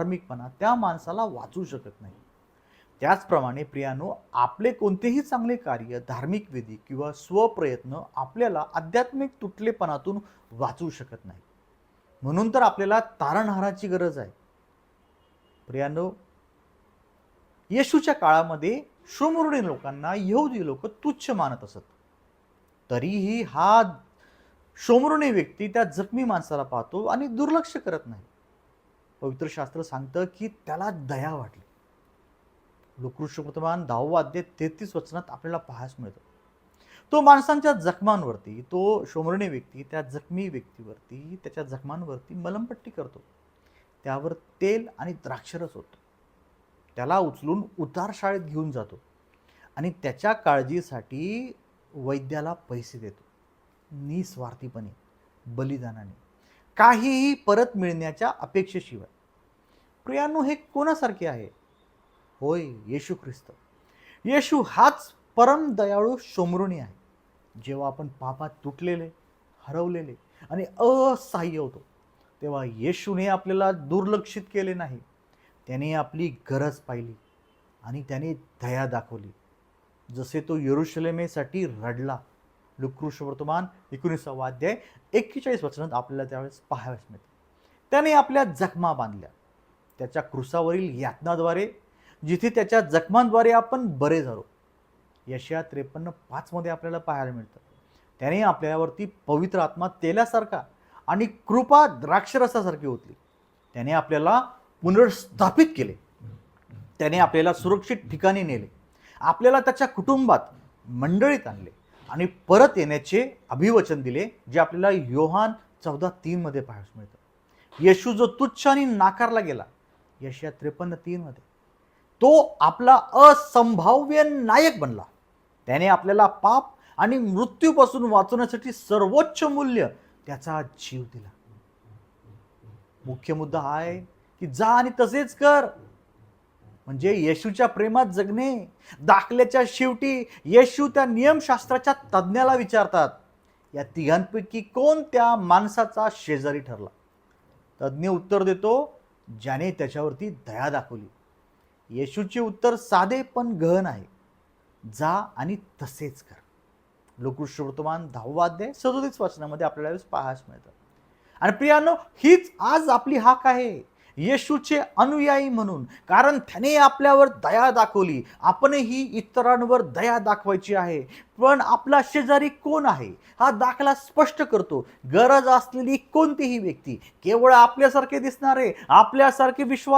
धार्मिकपणा त्या माणसाला वाचू शकत नाही. त्याचप्रमाणे प्रियानो, आपले कोणतेही चांगले कार्य, धार्मिक विधी किंवा स्वप्रयत्न आपल्याला आध्यात्मिक तुटलेपणातून वाचवू शकत नाही. म्हणून तर आपल्याला तारणहाराची गरज आहे. प्रियानो, येशूच्या काळामध्ये शोमोर्णी लोकांना यहुदी लोक तुच्छ मानत असत. तरीही हा शोमोर्णी व्यक्ती त्या जखमी माणसाला पाहतो आणि दुर्लक्ष करत नाही. पवित्र शास्त्र सांगतं की त्याला दया वाटली. लोकऋषवर्तमान 10 अध्याय 33 वचनात आपल्याला पाहायला मिळतं. तो माणसांच्या जखमांवरती, तो शोमोर्णी व्यक्ती त्या जखमी व्यक्तीवरती, त्याच्या जखमांवरती मलमपट्टी करतो. त्यावर तेल आणि द्राक्षरस होतो. त्याला उचलून उतारशाळेत घेऊन जातो आणि त्याच्या काळजीसाठी वैद्याला पैसे देतो. निस्वार्थीपणे, बलिदानाने, काहीही परत मिळण्याच्या अपेक्षेशिवाय. प्रियांनो, हे कोणासारखे आहे? होय, येशू ख्रिस्त. येशू हाच परम दयाळू शोमरोणी आहे. जेव्हा आपण पापात तुटलेले, हरवलेले आणि असहाय्य होतो, तेव्हा येशूने आपल्याला दुर्लक्षित केले नाही. त्याने आपली गरज पाहिली आणि त्याने दया दाखवली. जसे तो यरूशलेमेसाठी रडला. लुकऋषवर्तमान 19 अध्याय 41 वचनात आपल्याला त्यावेळेस पाहावयास मिळते. त्याने आपल्या जखमा बांधल्या. त्याच्या क्रूसावरील यातनाद्वारे, जिथे त्याच्या जखमांद्वारे आपण बरे झालो. यशया 53:5 मध्ये आपल्याला पाहायला मिळतं. त्याने आपल्यावरती पवित्र आत्मा तेलासारखा आणि कृपा द्राक्षरसासारखी होती. त्याने आपल्याला पुनर्स्थापित केले. त्याने आपल्याला सुरक्षित ठिकाणी नेले. आपल्याला त्याच्या कुटुंबात, मंडळीत आणले आणि परत येण्याचे अभिवचन दिले, जे आपल्याला योहान 14:3 मध्ये पाहायला मिळतं. येशू जो तुच्छ आणि नाकारला गेला, यशया 53:3 मध्ये, तो आपला असंभाव्य नायक बनला. त्याने आपल्याला पाप आणि मृत्यूपासून वाचवण्यासाठी सर्वोच्च मूल्य, त्याचा जीव दिला. मुख्य मुद्दा हा आहे की जा आणि तसेच कर, म्हणजे येशूच्या प्रेमात जगणे. दाखल्याच्या शेवटी येशू त्या नियमशास्त्राच्या तज्ञाला विचारतात, या तिघांपैकी कोण त्या माणसाचा शेजारी ठरला? तज्ञ उत्तर देतो, ज्याने त्याच्यावरती दया दाखवली. येशूचे उत्तर साधे पण गहन आहे, जा आणि तसेच कर. लोकऋषवर्तमान 10 अध्याय 37 वचनामध्ये आपल्याला पाहायला मिळतं. आणि प्रियांनो, हीच आज आपली हाक आहे, येशूचे अनुयायी म्हणून. कारण त्याने आपल्यावर दया दाखवली, आपणही इतरांवर दया दाखवायची आहे. पण आपला शेजारी कोण आहे हा दाखला स्पष्ट करतो. गरज असलेली कोणतीही व्यक्ती, केवळ आपल्यासारखे दिसणारे, आपल्यासारखे विश्वास